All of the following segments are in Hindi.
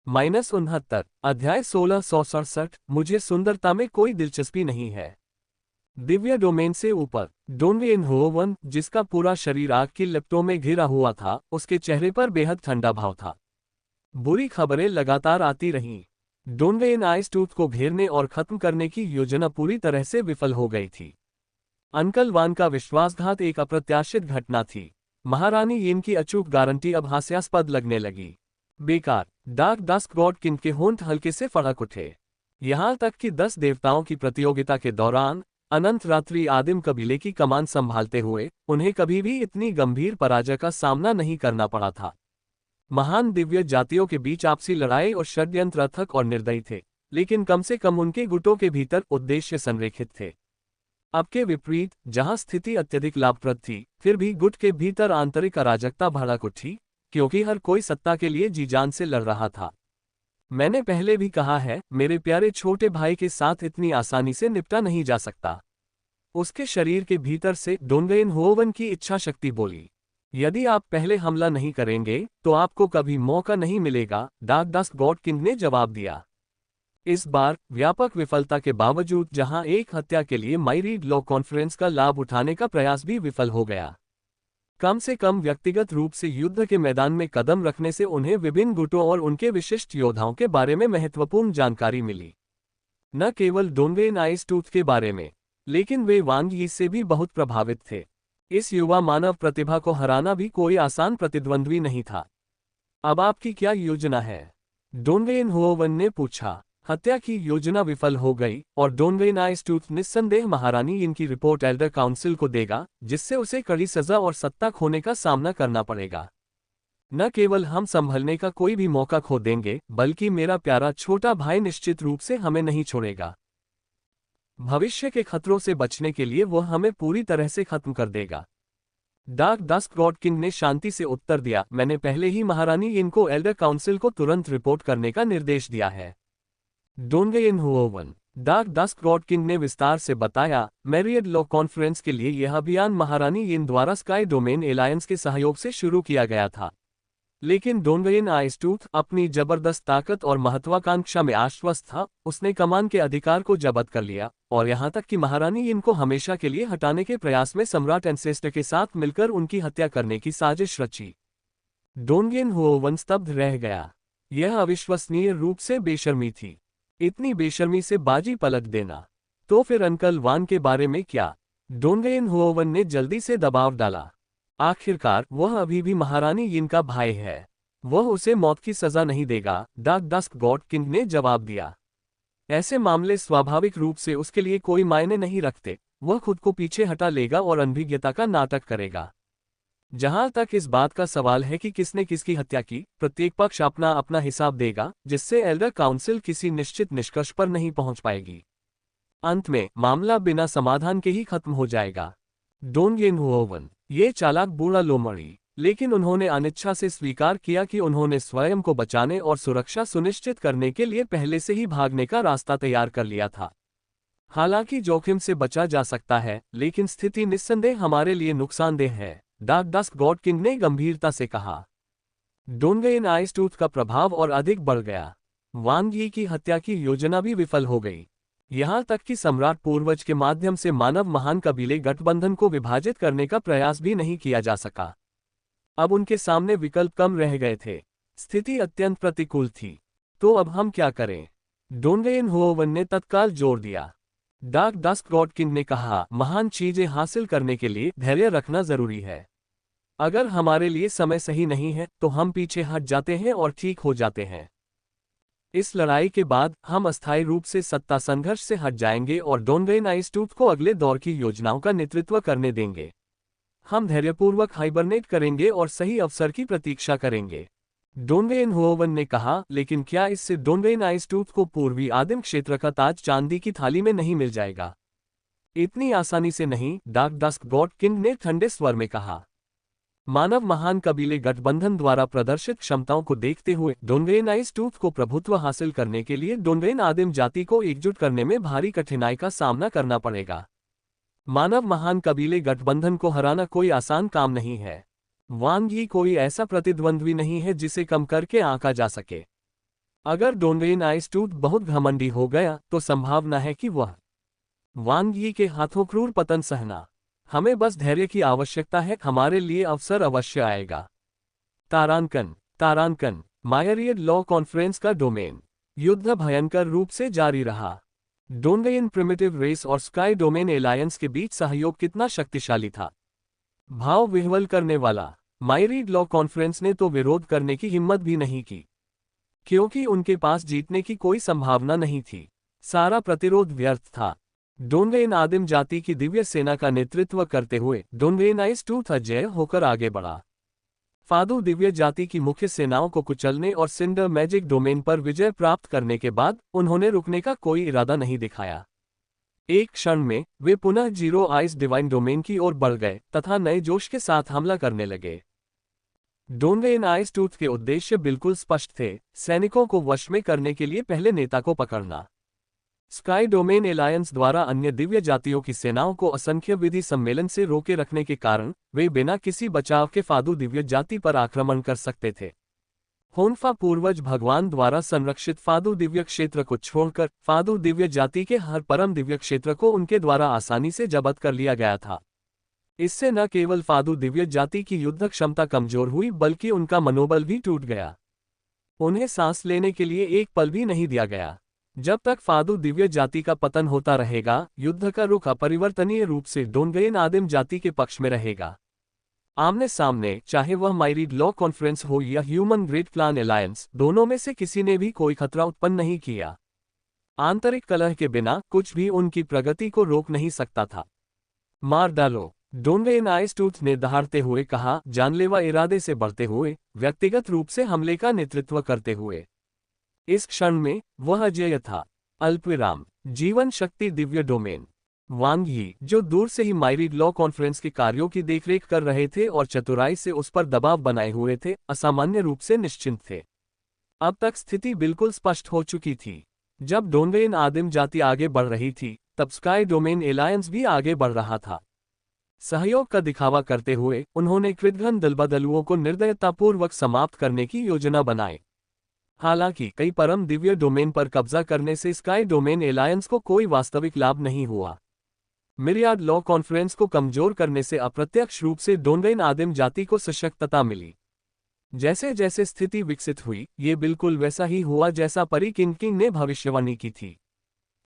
-69 अध्याय 1667 मुझे सुंदरता में कोई दिलचस्पी नहीं है। दिव्य डोमेन से ऊपर डोनवेन होवन, जिसका पूरा शरीर आग की लपटों में घिरा हुआ था, उसके चेहरे पर बेहद ठंडा भाव था। बुरी खबरें लगातार आती रहीं। डोनवेन आइसटूथ को घेरने और खत्म करने की योजना पूरी तरह से विफल हो गई थी। अंकल वान का विश्वासघात एक अप्रत्याशित घटना थी। महारानी यिन की अचूक गारंटी अब हास्यास्पद लगने लगी। बेकार। डार्क डस्क गॉड किंग के होंठ हल्के से फड़क उठे। यहां तक कि 10 देवताओं की प्रतियोगिता के दौरान अनंत रात्रि आदिम कबीले की कमान संभालते हुए उन्हें कभी भी इतनी गंभीर पराजय का सामना नहीं करना पड़ा था। महान दिव्य जातियों के बीच आपसी लड़ाई और षड्यंत्र अथक और निर्दयी थे, लेकिन कम से कम उनके गुटों के भीतर उद्देश्य संरेखित थे। अब के विपरीत, जहां स्थिति अत्यधिक लाभप्रद थी, फिर भी गुट के भीतर आंतरिक अराजकता भड़क उठी, क्योंकि हर कोई सत्ता के लिए जी जान से लड़ रहा था। मैंने पहले भी कहा है, मेरे प्यारे छोटे भाई के साथ इतनी आसानी से निपटा नहीं जा सकता। उसके शरीर के भीतर से डोनवेन होवन की इच्छा शक्ति बोली। यदि आप पहले हमला नहीं करेंगे तो आपको कभी मौका नहीं मिलेगा, डार्क डस्क गॉड किंग ने जवाब दिया। इस बार व्यापक विफलता के बावजूद, जहां एक हत्या के लिए माइरीड लॉ कॉन्फ्रेंस का लाभ उठाने का प्रयास भी विफल हो गया, कम से कम व्यक्तिगत रूप से युद्ध के मैदान में कदम रखने से उन्हें विभिन्न गुटों और उनके विशिष्ट योद्धाओं के बारे में महत्वपूर्ण जानकारी मिली। न केवल डोनवेन आइसटूथ के बारे में, लेकिन वे वांग यी से भी बहुत प्रभावित थे। इस युवा मानव प्रतिभा को हराना भी कोई आसान प्रतिद्वंद्वी नहीं था। अब आपकी क्या योजना है? डोनवेन होवन ने पूछा। हत्या की योजना विफल हो गई और डोनवेन आइसटूथ निस्संदेह महारानी इनकी रिपोर्ट एल्डर काउंसिल को देगा, जिससे उसे कड़ी सजा और सत्ता खोने का सामना करना पड़ेगा। न केवल हम संभलने का कोई भी मौका खो देंगे, बल्कि मेरा प्यारा छोटा भाई निश्चित रूप से हमें नहीं छोड़ेगा। भविष्य के खतरों से बचने के लिए वह हमें पूरी तरह से खत्म कर देगा। डार्क डस्क गॉड किंग ने शांति से उत्तर दिया, मैंने पहले ही महारानी इनको एल्डर काउंसिल को तुरंत रिपोर्ट करने का निर्देश दिया है। डोनवेन होवन, डार्क डस्क गॉड किंग ने विस्तार से बताया, मैरियड लॉ कॉन्फ्रेंस के लिए यह अभियान महारानी यिन द्वारा स्काई डोमेन एलायंस के सहयोग से शुरू किया गया था। लेकिन डोनवेन आइसटूथ अपनी जबरदस्त ताकत और महत्वाकांक्षा में आश्वस्त था। उसने कमान के अधिकार को जब्त कर लिया और यहां तक कि महारानी यिन को हमेशा के लिए हटाने के प्रयास में सम्राट एंसेस्टर के साथ मिलकर उनकी हत्या करने की साजिश रची। डोनवेन होवन स्तब्ध रह गया। यह अविश्वसनीय रूप से बेशर्मी थी। इतनी बेशर्मी से बाजी पलट देना। तो फिर अंकल वान के बारे में क्या? डोनवेन होवन ने जल्दी से दबाव डाला। आखिरकार वह अभी भी महारानी यिन का भाई है। वह उसे मौत की सजा नहीं देगा, डार्क डस्क गॉड किंग ने जवाब दिया। ऐसे मामले स्वाभाविक रूप से उसके लिए कोई मायने नहीं रखते। वह खुद को पीछे हटा लेगा और अनभिज्ञता का नाटक करेगा। जहां तक इस बात का सवाल है कि किसने किसकी हत्या की, प्रत्येक पक्ष अपना अपना हिसाब देगा, जिससे एल्डर काउंसिल किसी निश्चित निष्कर्ष पर नहीं पहुंच पाएगी। अंत में मामला बिना समाधान के ही खत्म हो जाएगा। डोनवेन होवन, ये चालाक बूढ़ा लोमड़ी, लेकिन उन्होंने अनिच्छा से स्वीकार किया कि उन्होंने स्वयं को बचाने और सुरक्षा सुनिश्चित करने के लिए पहले से ही भागने का रास्ता तैयार कर लिया था। हालांकि जोखिम से बचा जा सकता है, लेकिन स्थिति निस्संदेह हमारे लिए नुकसानदेह है, डार्क डस्क गॉड किंग ने गंभीरता से कहा। डोनवेन आइसटूथ का प्रभाव और अधिक बढ़ गया। वांग यी की हत्या की योजना भी विफल हो गई। यहां तक कि सम्राट पूर्वज के माध्यम से मानव महान कबीले गठबंधन को विभाजित करने का प्रयास भी नहीं किया जा सका। अब उनके सामने विकल्प कम रह गए थे। स्थिति अत्यंत प्रतिकूल थी। तो अब हम क्या करें? डोनवेन होवन ने तत्काल जोर दिया। डार्क डस्क गॉड किंग ने कहा, महान चीजें हासिल करने के लिए धैर्य रखना जरूरी है। अगर हमारे लिए समय सही नहीं है तो हम पीछे हट जाते हैं और ठीक हो जाते हैं। इस लड़ाई के बाद हम अस्थायी रूप से सत्ता संघर्ष से हट जाएंगे और डोनवेन आइसटूथ को अगले दौर की योजनाओं का नेतृत्व करने देंगे। हम धैर्यपूर्वक हाइबरनेट करेंगे और सही अवसर की प्रतीक्षा करेंगे। डोनवेन होवन ने कहा, लेकिन क्या इससे डोनवेन आइसटूथ को पूर्वी आदिम क्षेत्र का ताज चांदी की थाली में नहीं मिल जाएगा? इतनी आसानी से नहीं, डार्क डस्क गॉड किंग ने ठंडे स्वर में कहा। मानव महान कबीले गठबंधन द्वारा प्रदर्शित क्षमताओं को देखते हुए डोनवेन आइसटूथ को प्रभुत्व हासिल करने के लिए डोनवेन आदिम जाति को एकजुट करने में भारी कठिनाई का सामना करना पड़ेगा। मानव महान कबीले गठबंधन को हराना कोई आसान काम नहीं है। वांग यी कोई ऐसा प्रतिद्वंद्वी नहीं है जिसे कम करके आंका जा सके। अगर डोनवेन आइसटूथ बहुत घमंडी हो गया तो संभावना है कि वह वांग यी के हाथों क्रूर पतन सहना। हमें बस धैर्य की आवश्यकता है, हमारे लिए अवसर अवश्य आएगा। तारांकन तारांकन मायरियड लॉ कॉन्फ्रेंस का डोमेन। युद्ध भयंकर रूप से जारी रहा। डोनवेन प्रिमिटिव रेस और स्काई डोमेन एलायंस के बीच सहयोग कितना शक्तिशाली था। भाव विह्वल करने वाला। मायरियड लॉ कॉन्फ्रेंस ने तो विरोध करने की हिम्मत भी नहीं की, क्योंकि उनके पास जीतने की कोई संभावना नहीं थी। सारा प्रतिरोध व्यर्थ था। डोनवेन आदिम जाति की दिव्य सेना का नेतृत्व करते हुए डोनवेन आइसटूथ अजेय होकर आगे बढ़ा। फादू दिव्य जाति की मुख्य सेनाओं को कुचलने और सिंडर मैजिक डोमेन पर विजय प्राप्त करने के बाद उन्होंने रुकने का कोई इरादा नहीं दिखाया। एक क्षण में वे पुनः जीरो आइस डिवाइन डोमेन की ओर बढ़ गए तथा नए जोश के साथ हमला करने लगे। डोनवेन आइसटूथ के उद्देश्य बिल्कुल स्पष्ट थे, सैनिकों को वश में करने के लिए पहले नेता को पकड़ना। स्काई डोमेन एलायंस द्वारा अन्य दिव्य जातियों की सेनाओं को असंख्य विधि सम्मेलन से रोके रखने के कारण वे बिना किसी बचाव के फादू दिव्य जाति पर आक्रमण कर सकते थे। होन्फा पूर्वज भगवान द्वारा संरक्षित फादू दिव्य क्षेत्र को छोड़कर फादू दिव्य जाति के हर परम दिव्य क्षेत्र को उनके द्वारा आसानी से जब्त कर लिया गया था। इससे न केवल फादू दिव्य जाति की युद्ध क्षमता कमजोर हुई बल्कि उनका मनोबल भी टूट गया। उन्हें सांस लेने के लिए एक पल भी नहीं दिया गया। जब तक फादू दिव्य जाति का पतन होता रहेगा, युद्ध का रुख अपरिवर्तनीय रूप से डोनवेन आदिम जाति के पक्ष में रहेगा। आमने सामने, चाहे वह मायरियड लॉ कॉन्फ्रेंस हो या ह्यूमन ग्रेट प्लान एलायंस, दोनों में से किसी ने भी कोई खतरा उत्पन्न नहीं किया। आंतरिक कलह के बिना कुछ भी उनकी प्रगति को रोक नहीं सकता था। मार डालो, डोनवेन आइसटूथ ने दहाड़ते हुए कहा, जानलेवा इरादे से बढ़ते हुए, व्यक्तिगत रूप से हमले का नेतृत्व करते हुए। इस क्षण में वह अजेय था। अल्पविराम। जीवन शक्ति दिव्य डोमेन। वांग यी, जो दूर से ही मायरियड लॉ कॉन्फ्रेंस के कार्यों की देखरेख कर रहे थे और चतुराई से उस पर दबाव बनाए हुए थे, असामान्य रूप से निश्चिंत थे। अब तक स्थिति बिल्कुल स्पष्ट हो चुकी थी। जब डोनवेन आदिम जाति आगे बढ़ रही थी, तब स्काई डोमेन एलायंस भी आगे बढ़ रहा था। सहयोग का दिखावा करते हुए उन्होंने कृतघ्न दलबदलुओं को निर्दयतापूर्वक समाप्त करने की योजना बनाई। हालांकि कई परम दिव्य डोमेन पर कब्जा करने से स्काई डोमेन एलायंस को कोई वास्तविक लाभ नहीं हुआ। मिरियाड लॉ कॉन्फ्रेंस को कमजोर करने से अप्रत्यक्ष रूप से डोनवेन आदिम जाति को सशक्तता मिली। जैसे जैसे स्थिति विकसित हुई, ये बिल्कुल वैसा ही हुआ जैसा परी किंग ने भविष्यवाणी की थी।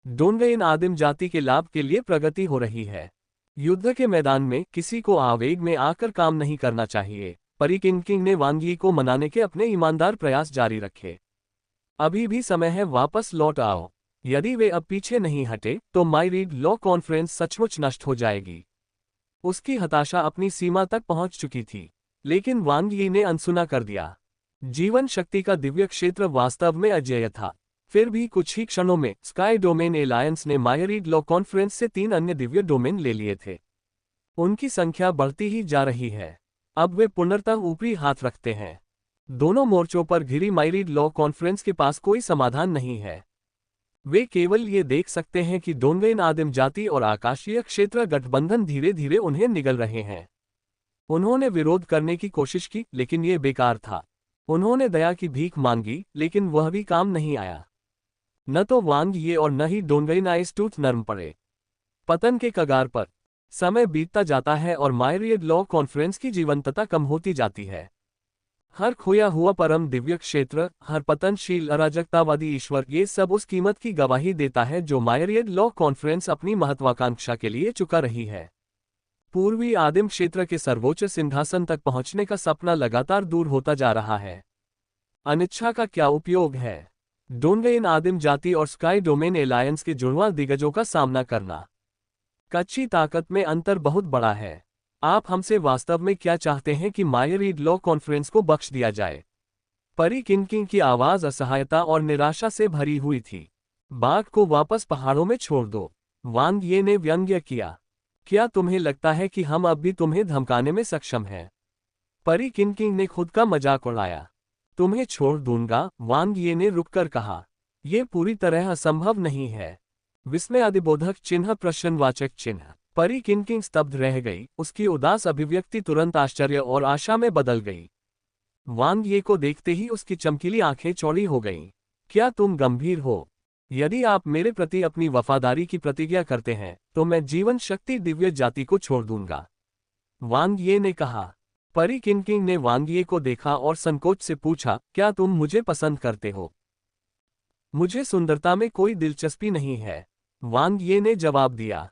डोनवेन आदिम जाति के लाभ के लिए प्रगति हो रही है। युद्ध के मैदान में किसी को आवेग में आकर काम नहीं करना चाहिए। परी किंग ने वांग यी को मनाने के अपने ईमानदार प्रयास जारी रखे। अभी भी समय है, वापस लौट आओ। यदि वे अब पीछे नहीं हटे तो मायरियड लॉ कॉन्फ्रेंस सचमुच नष्ट हो जाएगी। उसकी हताशा अपनी सीमा तक पहुंच चुकी थी, लेकिन वांग यी ने अनसुना कर दिया। जीवन शक्ति का दिव्य क्षेत्र वास्तव में अजेय था। फिर भी कुछ ही क्षणों में स्काई डोमेन एलायंस ने मायरियड लॉ कॉन्फ्रेंस से 3 अन्य दिव्य डोमेन ले लिए थे। उनकी संख्या बढ़ती ही जा रही है। अब वे पुनर्तः ऊपरी हाथ रखते हैं। दोनों मोर्चों पर घिरी मायरियड लॉ कॉन्फ्रेंस के पास कोई समाधान नहीं है। वे केवल ये देख सकते हैं कि डोनवेन आदिम जाति और आकाशीय क्षेत्र गठबंधन धीरे धीरे उन्हें निगल रहे हैं। उन्होंने विरोध करने की कोशिश की, लेकिन ये बेकार था। उन्होंने दया की भीख मांगी, लेकिन वह भी काम नहीं आया। न तो वांग यी और न ही डोनवेन आइसटूथ नरम पड़े। पतन के कगार पर। समय बीतता जाता है और मायरियड लॉ कॉन्फ्रेंस की जीवंतता कम होती जाती है। हर खोया हुआ परम दिव्य क्षेत्र, हर पतनशील अराजकतावादी ईश्वर, ये सब उस कीमत की गवाही देता है जो मायरियड लॉ कॉन्फ्रेंस अपनी महत्वाकांक्षा के लिए चुका रही है। पूर्वी आदिम क्षेत्र के सर्वोच्च सिंहासन तक पहुंचने का सपना लगातार दूर होता जा रहा है। अनिच्छा का क्या उपयोग है? डोनवेन आदिम जाति और स्काई डोमेन एलायंस के जुड़वां दिग्गजों का सामना करना। कच्ची ताकत में अंतर बहुत बड़ा है। आप हमसे वास्तव में क्या चाहते हैं कि मायरियड लॉ कॉन्फ्रेंस को बख्श दिया जाए? परी किंग की आवाज असहायता और निराशा से भरी हुई थी। बाघ को वापस पहाड़ों में छोड़ दो, वांग यी ने व्यंग्य किया। क्या तुम्हें लगता है कि हम अब भी तुम्हें धमकाने में सक्षम हैं? परी किंग ने खुद का मजाक उड़ाया। तुम्हें छोड़ दूंगा, वांग यी ने रुककर कहा। यह पूरी तरह असंभव नहीं है। विस्मयादिबोधक चिन्ह, प्रश्नवाचक चिन्ह। परी किंग स्तब्ध रह गई। उसकी उदास अभिव्यक्ति तुरंत आश्चर्य और आशा में बदल गई। वांग यी को देखते ही उसकी चमकीली आंखें चौड़ी हो गईं। क्या तुम गंभीर हो? यदि आप मेरे प्रति अपनी वफादारी की प्रतिज्ञा करते हैं तो मैं जीवन शक्ति दिव्य जाति को छोड़ दूंगा, वांग ये ने कहा। परी किनकिंग ने वांग ये को देखा और संकोच से पूछा, क्या तुम मुझे पसंद करते हो? मुझे सुंदरता में कोई दिलचस्पी नहीं है, वांग ये ने जवाब दिया।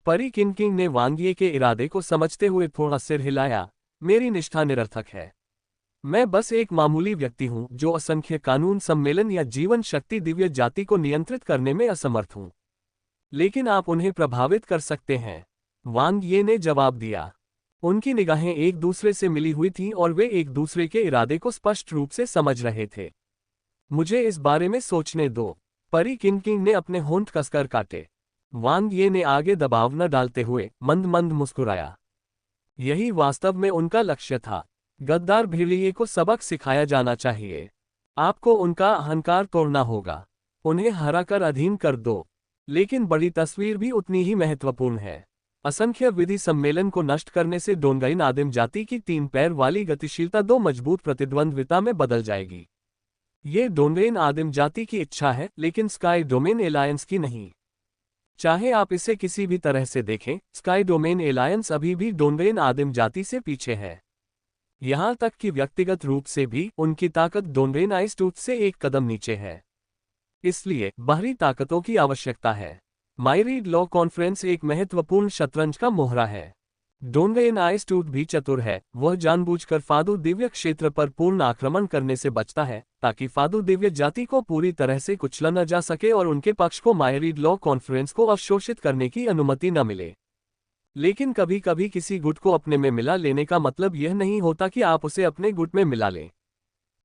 परी किनकिंग ने वांग ये के इरादे को समझते हुए थोड़ा सिर हिलाया। मेरी निष्ठा निरर्थक है। मैं बस एक मामूली व्यक्ति हूं जो असंख्य कानून सम्मेलन या जीवन शक्ति दिव्य जाति को नियंत्रित करने में असमर्थ हूं। लेकिन आप उन्हें प्रभावित कर सकते हैं, वांग ये ने जवाब दिया। उनकी निगाहें एक दूसरे से मिली हुई थीं और वे एक दूसरे के इरादे को स्पष्ट रूप से समझ रहे थे। मुझे इस बारे में सोचने दो, परी किनकिंग ने अपने होंठ कसकर काटे। वांग ये ने आगे दबाव न डालते हुए मंद मंद मुस्कुराया। यही वास्तव में उनका लक्ष्य था। गद्दार भेड़िए को सबक सिखाया जाना चाहिए। आपको उनका अहंकार तोड़ना होगा, उन्हें हराकर अधीन कर दो। लेकिन बड़ी तस्वीर भी उतनी ही महत्वपूर्ण है। असंख्य विधि सम्मेलन को नष्ट करने से डोंगइन आदिम जाति की 3 पैर वाली गतिशीलता 2 मजबूत प्रतिद्वंद्विता में बदल जाएगी। ये डोंगइन आदिम जाति की इच्छा है, लेकिन स्काई डोमेन एलायंस की नहीं। चाहे आप इसे किसी भी तरह से देखें, स्काई डोमेन एलायंस अभी भी डोंगइन आदिम जाति से पीछे है। यहां तक कि व्यक्तिगत रूप से भी उनकी ताकत डोंगइन आइसटूथ से एक कदम नीचे है। इसलिए बाहरी ताकतों की आवश्यकता है। माइरीड लॉ कॉन्फ्रेंस एक महत्वपूर्ण शतरंज का मोहरा है। डोंगइन आइसटूथ भी चतुर है। वह जानबूझकर फादू दिव्य क्षेत्र पर पूर्ण आक्रमण करने से बचता है ताकि फादू दिव्य जाति को पूरी तरह से कुचला न जा सके और उनके पक्ष को माइरीड लॉ कॉन्फ्रेंस को अवशोषित करने की अनुमति न मिले। लेकिन कभी कभी किसी गुट को अपने में मिला लेने का मतलब यह नहीं होता कि आप उसे अपने गुट में मिला लें।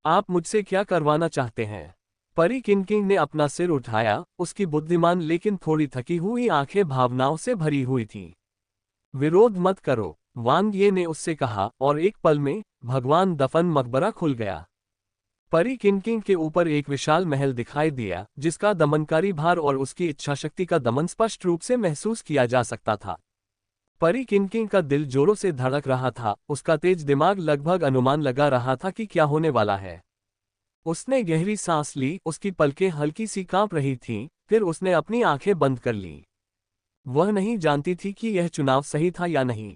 आप मुझसे क्या करवाना चाहते हैं? परी किनकिंग ने अपना सिर उठाया। उसकी बुद्धिमान लेकिन थोड़ी थकी हुई आंखें भावनाओं से भरी हुई थीं। विरोध मत करो, वांग ये ने उससे कहा, और एक पल में भगवान दफन मकबरा खुल गया। परी किनकिंग के ऊपर एक विशाल महल दिखाई दिया जिसका दमनकारी भार और उसकी इच्छाशक्ति का दमन स्पष्ट रूप से महसूस किया जा सकता था। परी किनकिंग का दिल जोरों से धड़क रहा था। उसका तेज दिमाग लगभग अनुमान लगा रहा था कि क्या होने वाला है। उसने गहरी सांस ली। उसकी पलकें हल्की सी कांप रही थीं। फिर उसने अपनी आंखें बंद कर लीं। वह नहीं जानती थी कि यह चुनाव सही था या नहीं,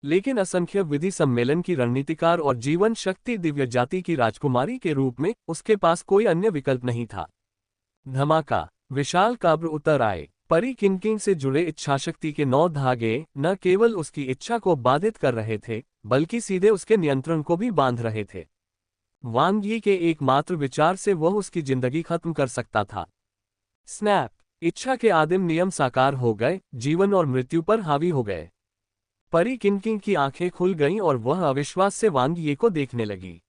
लेकिन असंख्य विधि सम्मेलन की रणनीतिकार और जीवन शक्ति दिव्य जाति की राजकुमारी के रूप में उसके पास कोई अन्य विकल्प नहीं था। धमाका, विशाल काब्र उतर आए। परी किनकिंग से जुड़े इच्छाशक्ति के 9 धागे न केवल उसकी इच्छा को बाधित कर रहे थे, बल्कि सीधे उसके नियंत्रण को भी बांध रहे थे। वांग यी के एकमात्र विचार से वह उसकी जिंदगी खत्म कर सकता था। स्नैप! इच्छा के आदिम नियम साकार हो गए, जीवन और मृत्यु पर हावी हो गए। परी किनकिंग की आंखें खुल गईं और वह अविश्वास से वांग यी को देखने लगी।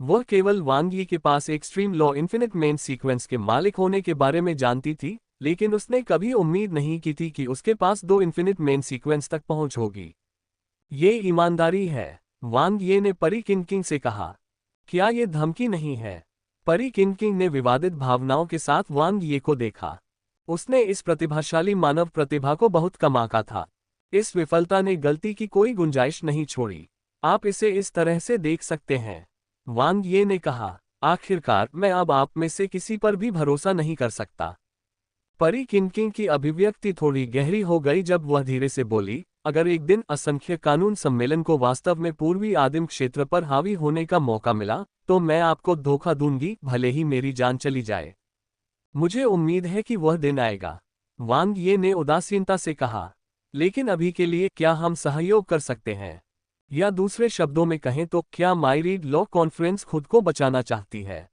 वह केवल वांग यी के पास extreme law infinite main sequence के मालिक होने के बारे में जानती थी, लेकिन उसने कभी उम्मीद नहीं की थी कि उसके पास 2 इन्फिनिट मेन सीक्वेंस तक पहुंच होगी। ये ईमानदारी है, वांग ये ने परी किनकिंग से कहा। क्या ये धमकी नहीं है? परी किनकिंग ने विवादित भावनाओं के साथ वांग ये को देखा। उसने इस प्रतिभाशाली मानव प्रतिभा को बहुत कम आंका था। इस विफलता ने गलती की कोई गुंजाइश नहीं छोड़ी। आप इसे इस तरह से देख सकते हैं, वांग ये ने कहा। आखिरकार मैं अब आप में से किसी पर भी भरोसा नहीं कर सकता। परी किनकिंग की अभिव्यक्ति थोड़ी गहरी हो गई जब वह धीरे से बोली, अगर एक दिन असंख्य कानून सम्मेलन को वास्तव में पूर्वी आदिम क्षेत्र पर हावी होने का मौका मिला, तो मैं आपको धोखा दूंगी, भले ही मेरी जान चली जाए। मुझे उम्मीद है कि वह दिन आएगा, वांग ये ने उदासीनता से कहा। लेकिन अभी के लिए क्या हम सहयोग कर सकते हैं? या दूसरे शब्दों में कहें तो क्या माइरीड लॉ कॉन्फ्रेंस खुद को बचाना चाहती है?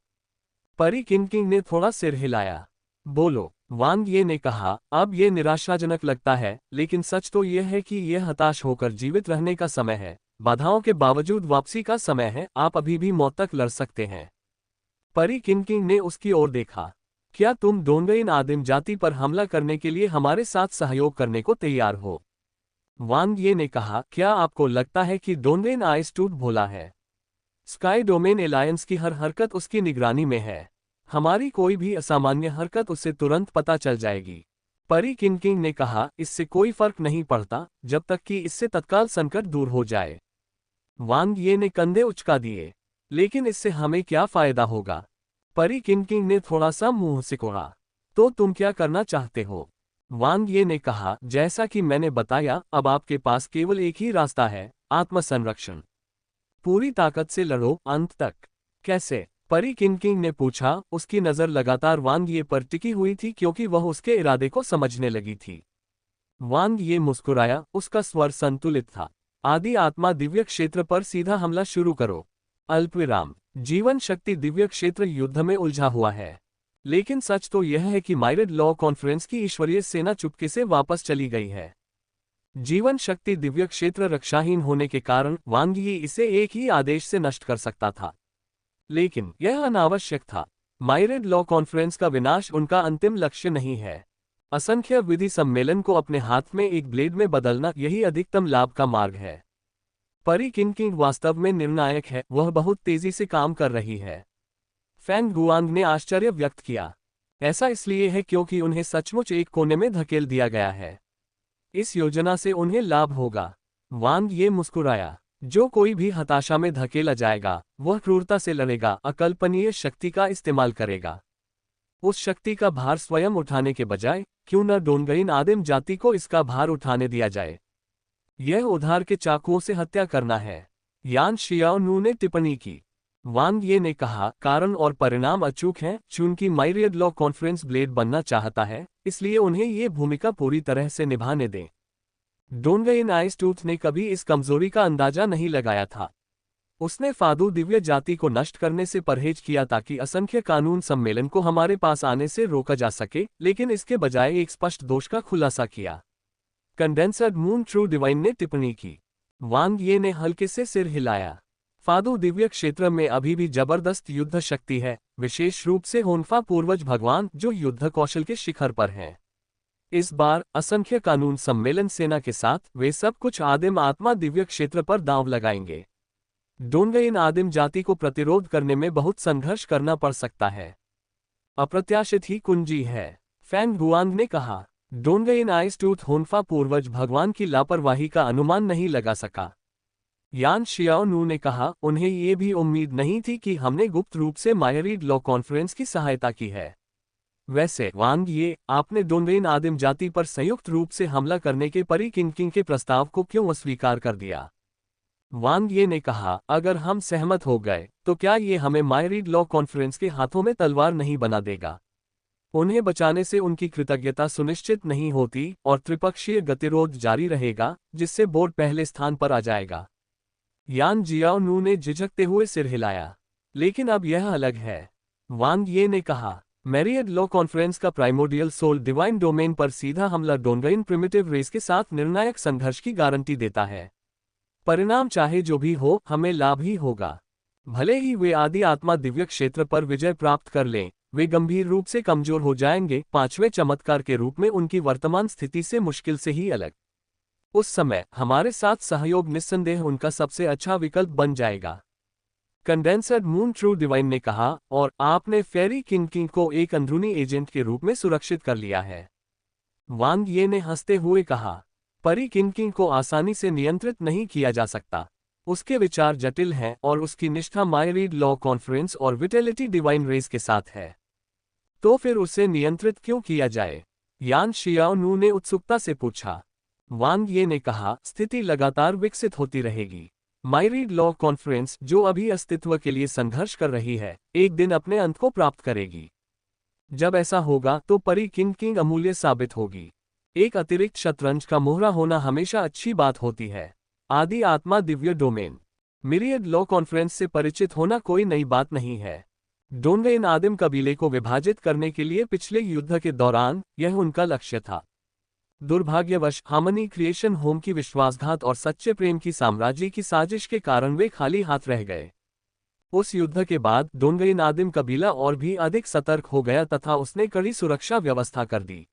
परी किनकिंग ने थोड़ा सिर हिलाया। बोलो, वांग ये ने कहा। अब यह निराशाजनक लगता है, लेकिन सच तो यह है कि यह हताश होकर जीवित रहने का समय है। बाधाओं के बावजूद वापसी का समय है। आप अभी भी मौत तक लड़ सकते हैं। परी किनकिंग ने उसकी ओर देखा। क्या तुम डोंगइन आदिम जाति पर हमला करने के लिए हमारे साथ सहयोग करने को तैयार हो? वांग ये ने कहा। क्या आपको लगता है कि डोंगइन आइसटूथ भोला है? स्काई डोमेन एलायंस की हर हरकत उसकी निगरानी में है। हमारी कोई भी असामान्य हरकत उसे तुरंत पता चल जाएगी। परी किनकिंग ने कहा, इससे कोई फर्क नहीं पड़ता जब तक कि इससे तत्काल संकट दूर हो जाए। वांग ये ने कंधे उचका दिए। लेकिन इससे हमें क्या फायदा होगा? परी किंग ने थोड़ा सा मुंह सिकोड़ा। तो तुम क्या करना चाहते हो? वांग ये ने कहा, जैसा कि मैंने बताया, अब आपके पास केवल एक ही रास्ता है, आत्मसंरक्षण। पूरी ताकत से लड़ो अंत तक। कैसे? परी किंग ने पूछा। उसकी नजर लगातार वांग ये पर टिकी हुई थी क्योंकि वह उसके इरादे को समझने लगी थी। वांग ये मुस्कुराया, उसका स्वर संतुलित था। आदि आत्मा दिव्य क्षेत्र पर सीधा हमला शुरू करो। अल्पविराम। जीवन शक्ति दिव्य क्षेत्र युद्ध में उलझा हुआ है। लेकिन सच तो यह है कि माइरेड लॉ कॉन्फ्रेंस की ईश्वरीय सेना चुपके से वापस चली गई है। जीवन शक्ति दिव्य क्षेत्र रक्षाहीन होने के कारण वांग यी इसे एक ही आदेश से नष्ट कर सकता था। लेकिन यह अनावश्यक था। माइरेड लॉ कॉन्फ्रेंस का विनाश उनका अंतिम लक्ष्य नहीं है। असंख्य विधि सम्मेलन को अपने हाथ में एक ब्लेड में बदलना यही अधिकतम लाभ का मार्ग है। परी किंग वास्तव में निर्णायक है, वह बहुत तेजी से काम कर रही है। फैंग गुआंग ने आश्चर्य व्यक्त किया। ऐसा इसलिए है क्योंकि उन्हें सचमुच एक कोने में धकेल दिया गया है। इस योजना से उन्हें लाभ होगा। वांग ये मुस्कुराया। जो कोई भी हताशा में धकेला जाएगा, वह क्रूरता से लड़ेगा, अकल्पनीय शक्ति का इस्तेमाल करेगा। उस शक्ति का भार स्वयं उठाने के बजाय क्यों न डोंगइन आदिम जाति को इसका भार उठाने दिया जाए। यह उधार के चाकुओं से हत्या करना है। यान शियाओनू ने टिप्पणी की। वांग ये ने कहा, कारण और परिणाम अचूक हैं। चूंकि माइरियड लॉ कॉन्फ्रेंस ब्लेड बनना चाहता है, इसलिए उन्हें ये भूमिका पूरी तरह से निभाने दें। डोंगइन आइसटूथ ने कभी इस कमजोरी का अंदाजा नहीं लगाया था। उसने फादू दिव्य जाति को नष्ट करने से परहेज किया ताकि असंख्य कानून सम्मेलन को हमारे पास आने से रोका जा सके, लेकिन इसके बजाय एक स्पष्ट दोष का खुलासा किया। कंडेंसर्ड मून ट्रू डिवाइन ने टिप्पणी की। वांग ये ने हल्के से सिर हिलाया। फादू दिव्य क्षेत्र में अभी भी जबरदस्त युद्ध शक्ति है, विशेष रूप से होन्फा पूर्वज भगवान जो युद्ध कौशल के शिखर पर हैं। इस बार असंख्य कानून सम्मेलन सेना के साथ वे सब कुछ आदिम आत्मा दिव्य क्षेत्र पर दांव लगाएंगे। डोंगइन आदिम जाति को प्रतिरोध करने में बहुत संघर्ष करना पड़ सकता है। अप्रत्याशित ही कुंजी है, फैंग गुआंग ने कहा। डोंगइन आइसटूथ होन्फा पूर्वज भगवान की लापरवाही का अनुमान नहीं लगा सका। यान शियाओनू ने कहा, उन्हें ये भी उम्मीद नहीं थी कि हमने गुप्त रूप से मायरीड लॉ कॉन्फ्रेंस की सहायता की है। वैसे वांग ये, आपने डोंगइन आदिम जाति पर संयुक्त रूप से हमला करने के परी किंग के प्रस्ताव को क्यों अस्वीकार कर दिया? वांग ये ने कहा, अगर हम सहमत हो गए तो क्या ये हमें मायरीड लॉ कॉन्फ्रेंस के हाथों में तलवार नहीं बना देगा? उन्हें बचाने से उनकी कृतज्ञता सुनिश्चित नहीं होती और त्रिपक्षीय गतिरोध जारी रहेगा, जिससे बोर्ड पहले स्थान पर आ जाएगा। यान जियाओनू ने झिझकते हुए सिर हिलाया। लेकिन अब यह अलग है, वांग ये ने कहा। मैरियड लॉ कॉन्फ्रेंस का प्राइमोडियल सोल डिवाइन डोमेन पर सीधा हमला डोंगइन प्रिमिटिव रेस के साथ निर्णायक संघर्ष की गारंटी देता है। परिणाम चाहे जो भी हो, हमें लाभ ही होगा। भले ही वे आदि आत्मा दिव्य क्षेत्र पर विजय प्राप्त कर लें, वे गंभीर रूप से कमजोर हो जाएंगे, पांचवें चमत्कार के रूप में उनकी वर्तमान स्थिति से मुश्किल से ही अलग। उस समय हमारे साथ सहयोग निस्संदेह उनका सबसे अच्छा विकल्प बन जाएगा। कंडेंसर्ड मून ट्रू डिवाइन ने कहा, और आपने फेरी किंग को एक अंदरूनी एजेंट के रूप में सुरक्षित कर लिया है। वांग ये ने हंसते हुए कहा, परी किंग को आसानी से नियंत्रित नहीं किया जा सकता। उसके विचार जटिल हैं और उसकी निष्ठा मायरीड लॉ कॉन्फ्रेंस और विटेलिटी डिवाइन रेस के साथ है। तो फिर उसे नियंत्रित क्यों किया जाए? यान शियाओनू ने उत्सुकता से पूछा। वांग ये ने कहा, स्थिति लगातार विकसित होती रहेगी। मायरीड लॉ कॉन्फ्रेंस, जो अभी अस्तित्व के लिए संघर्ष कर रही है, एक दिन अपने अंत को प्राप्त करेगी। जब ऐसा होगा तो परी किंग अमूल्य साबित होगी। एक अतिरिक्त शतरंज का मोहरा होना हमेशा अच्छी बात होती है। आदि आत्मा Divya domain. Myriad law conference से परिचित होना कोई नई बात नहीं है। डोंगइन आदिम कबीले को विभाजित करने के लिए पिछले युद्ध के दौरान यह उनका लक्ष्य था। दुर्भाग्यवश हार्मनी क्रिएशन होम की विश्वासघात और सच्चे प्रेम की साम्राज्य की साजिश के कारण वे खाली हाथ रह गए। उस युद्ध के बाद डोंगइन आदिम कबीला और भी अधिक सतर्क हो गया तथा उसने कड़ी सुरक्षा व्यवस्था कर दी।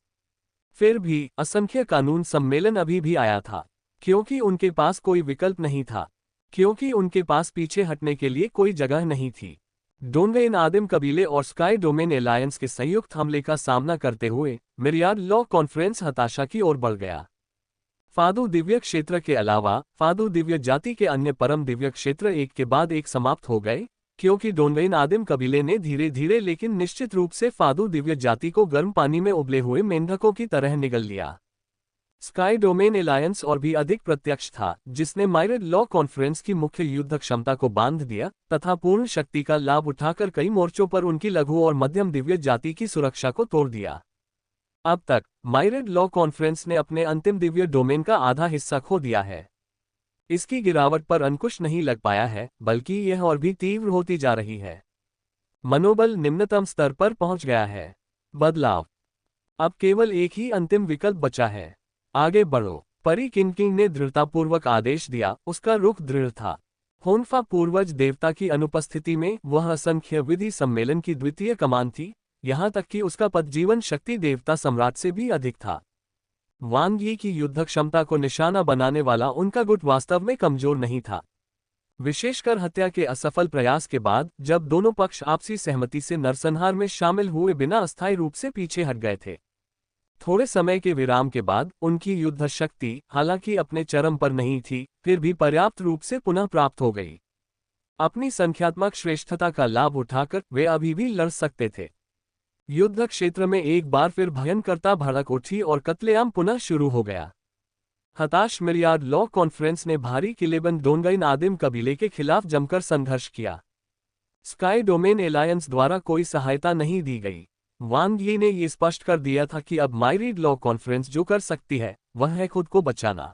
फिर भी असंख्य कानून सम्मेलन अभी भी आया था, क्योंकि उनके पास कोई विकल्प नहीं था, क्योंकि उनके पास पीछे हटने के लिए कोई जगह नहीं थी। डोंगइन आदिम कबीले और स्काई डोमेन एलायंस के संयुक्त हमले का सामना करते हुए मिरियाड लॉ कॉन्फ्रेंस हताशा की ओर बढ़ गया। फादू दिव्य क्षेत्र के अलावा फादू दिव्य जाति के अन्य परम दिव्य क्षेत्र एक के बाद एक समाप्त हो गए, क्योंकि डोनवेन आदिम कबीले ने धीरे धीरे लेकिन निश्चित रूप से फादू दिव्य जाति को गर्म पानी में उबले हुए मेंढकों की तरह निगल लिया। स्काई डोमेन एलायंस और भी अधिक प्रत्यक्ष था, जिसने माइरेड लॉ कॉन्फ्रेंस की मुख्य युद्ध क्षमता को बांध दिया तथा पूर्ण शक्ति का लाभ उठाकर कई मोर्चों पर उनकी लघु और मध्यम दिव्य जाति की सुरक्षा को तोड़ दिया। अब तक माइरेड लॉ कॉन्फ्रेंस ने अपने अंतिम दिव्य डोमेन का आधा हिस्सा खो दिया है। इसकी गिरावट पर अंकुश नहीं लग पाया है, बल्कि यह और भी तीव्र होती जा रही है। मनोबल निम्नतम स्तर पर पहुंच गया है। बदलाव। अब केवल एक ही अंतिम विकल्प बचा है। आगे बढ़ो। परी किनकिंग ने दृढ़तापूर्वक आदेश दिया। उसका रुख दृढ़ था। होन्फा पूर्वज देवता की अनुपस्थिति में वह असंख्य विधि सम्मेलन की द्वितीय कमान थी, यहाँ तक कि उसका पद जीवन शक्ति देवता सम्राट से भी अधिक था। वांग यी की युद्ध क्षमता को निशाना बनाने वाला उनका गुट वास्तव में कमजोर नहीं था। विशेषकर हत्या के असफल प्रयास के बाद, जब दोनों पक्ष आपसी सहमति से नरसंहार में शामिल हुए बिना अस्थायी रूप से पीछे हट गए थे। थोड़े समय के विराम के बाद उनकी युद्ध शक्ति, हालांकि अपने चरम पर नहीं थी, फिर भी पर्याप्त रूप से पुनः प्राप्त हो गई। अपनी संख्यात्मक श्रेष्ठता का लाभ उठाकर वे अभी भी लड़ सकते थे। युद्ध क्षेत्र में एक बार फिर भयंकरता भड़क उठी और कत्लेआम पुनः शुरू हो गया। हताश मिरियाड लॉ कॉन्फ्रेंस ने भारी किलेबंद डोनगइन आदिम कबीले के खिलाफ जमकर संघर्ष किया। स्काई डोमेन एलायंस द्वारा कोई सहायता नहीं दी गई। वांग यी ने ये स्पष्ट कर दिया था कि अब माइरीड लॉ कॉन्फ्रेंस जो कर सकती है वह है खुद को बचाना।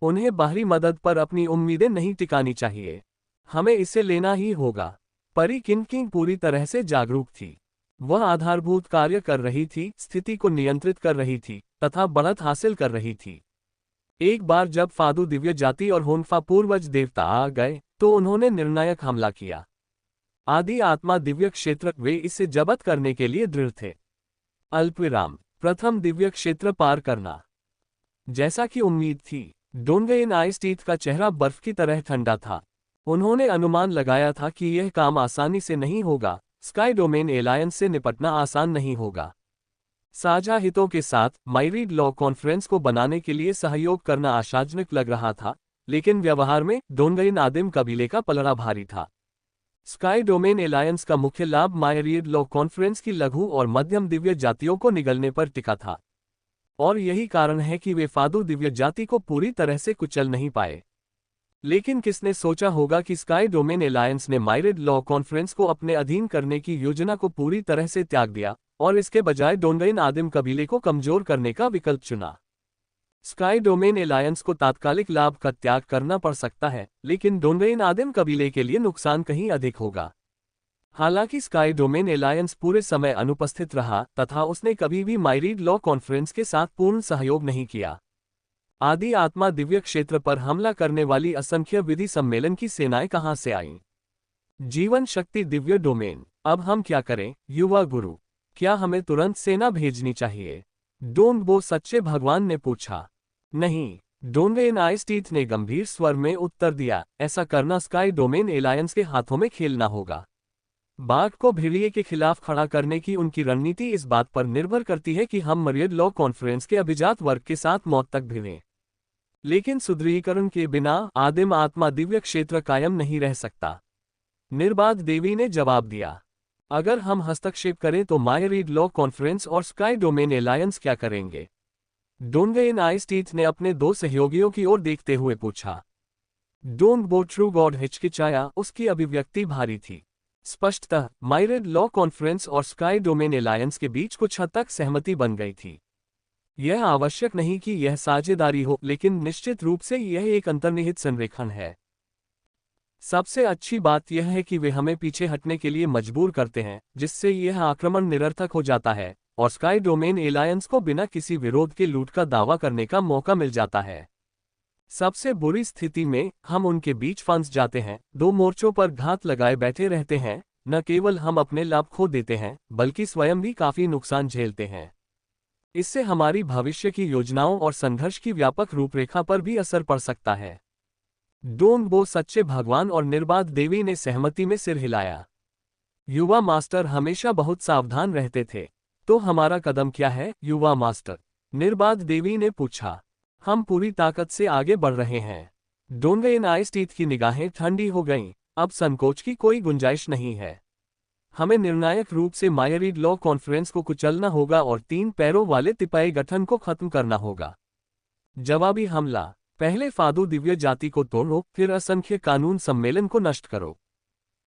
उन्हें बाहरी मदद पर अपनी उम्मीदें नहीं टिकानी चाहिए। हमें इसे लेना ही होगा। परी किनकिंग पूरी तरह से जागरूक थी। वह आधारभूत कार्य कर रही थी, स्थिति को नियंत्रित कर रही थी तथा बढ़त हासिल कर रही थी। एक बार जब फादू दिव्य जाति और होन्फा पूर्वज देवता आ गए तो उन्होंने निर्णायक हमला किया। आदि आत्मा दिव्य क्षेत्र, वे इसे जब्त करने के लिए दृढ़ थे। अल्पविराम। प्रथम दिव्य क्षेत्र पार करना। जैसा कि उम्मीद थी, डोनगइन आइसटीथ का चेहरा बर्फ की तरह ठंडा था। उन्होंने अनुमान लगाया था कि यह काम आसानी से नहीं होगा। स्काई डोमेन एलायंस से निपटना आसान नहीं होगा। साझा हितों के साथ माइरीड लॉ कॉन्फ्रेंस को बनाने के लिए सहयोग करना आशाजनक लग रहा था, लेकिन व्यवहार में डोनगइन आदिम कबीले का पलड़ा भारी था। स्काई डोमेन एलायंस का मुख्य लाभ माइरीड लॉ कॉन्फ्रेंस की लघु और मध्यम दिव्य जातियों को निगलने पर टिका था, और यही कारण है कि वे फादू दिव्य जाति को पूरी तरह से कुचल नहीं पाए। लेकिन किसने सोचा होगा कि स्काई डोमेन एलायंस ने माइरीड लॉ कॉन्फ्रेंस को अपने अधीन करने की योजना को पूरी तरह से त्याग दिया और इसके बजाय डोनगइन आदिम कबीले को कमजोर करने का विकल्प चुना। स्काई डोमेन एलायंस को तात्कालिक लाभ का त्याग करना पड़ सकता है, लेकिन डोनगइन आदिम कबीले के लिए नुकसान कहीं अधिक होगा। हालांकि स्काई डोमेन एलायंस पूरे समय अनुपस्थित रहा तथा उसने कभी भी माइरीड लॉ कॉन्फ्रेंस के साथ पूर्ण सहयोग नहीं किया। आदि आत्मा दिव्य क्षेत्र पर हमला करने वाली असंख्य विधि सम्मेलन की सेनाएं कहां से आईं? जीवन शक्ति दिव्य डोमेन। अब हम क्या करें, युवा गुरु? क्या हमें तुरंत सेना भेजनी चाहिए? डोनबो सच्चे भगवान ने पूछा। नहीं, डोनगइन आइसटीथ ने गंभीर स्वर में उत्तर दिया, ऐसा करना स्काई डोमेन एलायंस के हाथों में खेलना होगा। बाघ को भेड़िए के खिलाफ खड़ा करने की उनकी रणनीति इस बात पर निर्भर करती है कि हम माइरीड लॉ कॉन्फ्रेंस के अभिजात वर्ग के साथ मौत तक भिड़ें। लेकिन सुदृढ़ीकरण के बिना आदिम आत्मा दिव्य क्षेत्र कायम नहीं रह सकता। निर्बाध देवी ने जवाब दिया। अगर हम हस्तक्षेप करें तो माइरीड लॉ कॉन्फ्रेंस और स्काई डोमेन एलायंस क्या करेंगे? डोनगइन आइसटीथ ने अपने दो सहयोगियों की ओर देखते हुए पूछा। डोनबो ट्रू गॉड हिचकिचाया, उसकी अभिव्यक्ति भारी थी। स्पष्टतः माइरीड लॉ कॉन्फ्रेंस और स्काई डोमेन एलायंस के बीच कुछ हद तक सहमति बन गई थी। यह आवश्यक नहीं कि यह साझेदारी हो, लेकिन निश्चित रूप से यह एक अंतर्निहित संरेखण है। सबसे अच्छी बात यह है कि वे हमें पीछे हटने के लिए मजबूर करते हैं, जिससे यह आक्रमण निरर्थक हो जाता है और स्काई डोमेन एलायंस को बिना किसी विरोध के लूट का दावा करने का मौका मिल जाता है। सबसे बुरी स्थिति में हम उनके बीच फंस जाते हैं, दो मोर्चों पर घात लगाए बैठे रहते हैं। न केवल हम अपने लाभ खो देते हैं, बल्कि स्वयं भी काफी नुकसान झेलते हैं। इससे हमारी भविष्य की योजनाओं और संघर्ष की व्यापक रूपरेखा पर भी असर पड़ सकता है। डोनबो सच्चे भगवान और निर्बाध देवी ने सहमति में सिर हिलाया। युवा मास्टर हमेशा बहुत सावधान रहते थे। तो हमारा कदम क्या है, युवा मास्टर? निर्बाध देवी ने पूछा। हम पूरी ताकत से आगे बढ़ रहे हैं। डोनगइन आइसटीथ की निगाहें ठंडी हो गईं। अब संकोच की कोई गुंजाइश नहीं है। हमें निर्णायक रूप से मायरीड लॉ कॉन्फ्रेंस को कुचलना होगा और 3 पैरों वाले तिपाई गठन को खत्म करना होगा। जवाबी हमला। पहले फादू दिव्य जाति को तोड़ो, फिर असंख्य कानून सम्मेलन को नष्ट करो।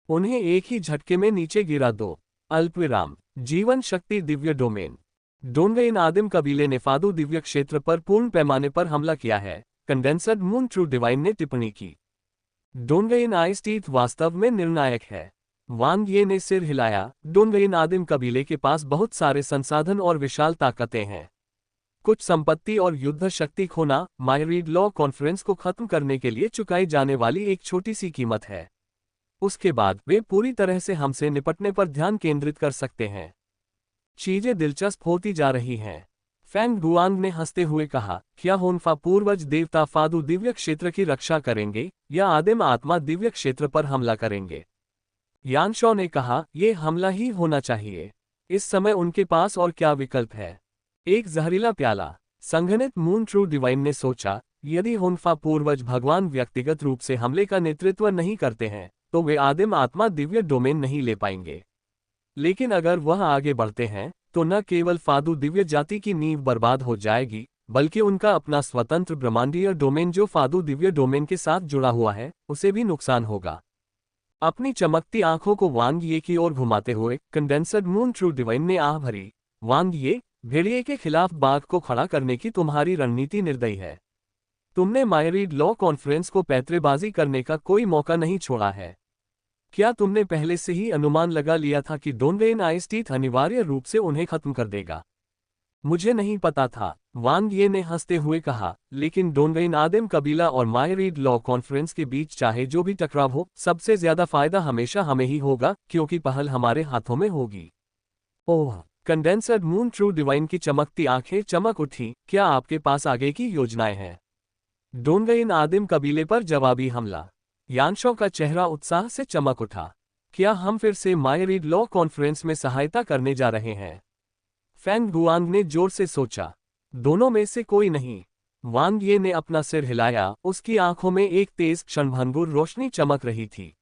उन्हें एक ही झटके में नीचे गिरा दो। अल्पविराम। जीवन शक्ति दिव्य डोमेन। डोनवेइन आदिम कबीले ने फादू दिव्य क्षेत्र पर पूर्ण पैमाने पर हमला किया है, कंडेंसर्ड मून ट्रू डिवाइन ने टिप्पणी की। डोनवेइन आइस्टीथ वास्तव में निर्णायक है। वांग ये ने सिर हिलाया। डोनवेइन आदिम कबीले के पास बहुत सारे संसाधन और विशाल ताकतें हैं। कुछ संपत्ति और युद्ध शक्ति खोना मायरीड लॉ कॉन्फ्रेंस को खत्म करने के लिए चुकाई जाने वाली एक छोटी सी कीमत है। उसके बाद वे पूरी तरह से हमसे निपटने पर ध्यान केंद्रित कर सकते हैं। चीजें दिलचस्प होती जा रही हैं। फैंग गुआंग ने हंसते हुए कहा, क्या होनफा पूर्वज देवता फादू दिव्य क्षेत्र की रक्षा करेंगे या आदिम आत्मा दिव्य क्षेत्र पर हमला करेंगे? यानशॉ ने कहा, यह हमला ही होना चाहिए। इस समय उनके पास और क्या विकल्प है? एक जहरीला प्याला। संघनित मून ट्रू डिवाइन ने सोचा, यदि होनफा पूर्वज भगवान व्यक्तिगत रूप से हमले का नेतृत्व नहीं करते हैं तो वे आदिम आत्मा दिव्य डोमेन नहीं ले पाएंगे। लेकिन अगर वह आगे बढ़ते हैं तो न केवल फादू दिव्य जाति की नींव बर्बाद हो जाएगी, बल्कि उनका अपना स्वतंत्र ब्रह्मांडीय डोमेन जो फादू दिव्य डोमेन के साथ जुड़ा हुआ है उसे भी नुकसान होगा। अपनी चमकती आंखों को वांग ये की ओर घुमाते हुए कंडेंसर्ड मून ट्रू डिवाइन ने आह भरी। वांग ये, भेड़िए के खिलाफ बाघ को खड़ा करने की तुम्हारी रणनीति निर्दयी है। तुमने मायरीड लॉ कॉन्फ्रेंस को पैंतरेबाजी करने का कोई मौका नहीं छोड़ा है। क्या तुमने पहले से ही अनुमान लगा लिया था कि डोनवेइन आइस्टीथ अनिवार्य रूप से उन्हें खत्म कर देगा? मुझे नहीं पता था, वांग ये ने हंसते हुए कहा, लेकिन डोनवेइन आदिम कबीला और मायरीड लॉ कॉन्फ्रेंस के बीच चाहे जो भी टकराव हो, सबसे ज्यादा फायदा हमेशा हमें ही होगा क्योंकि पहल हमारे हाथों में होगी। ओह! कंडेंसर्ड मून ट्रू डिवाइन की चमकती आंखें चमक उठी। क्या आपके पास आगे की योजनाएं हैं? डोनवेइन आदिम कबीले पर जवाबी हमला। यानशॉ का चेहरा उत्साह से चमक उठा। क्या हम फिर से मायरीड लॉ कॉन्फ्रेंस में सहायता करने जा रहे हैं? फैंग गुआंग ने जोर से सोचा। दोनों में से कोई नहीं। वांग ये ने अपना सिर हिलाया, उसकी आंखों में एक तेज क्षणभंगुर रोशनी चमक रही थी।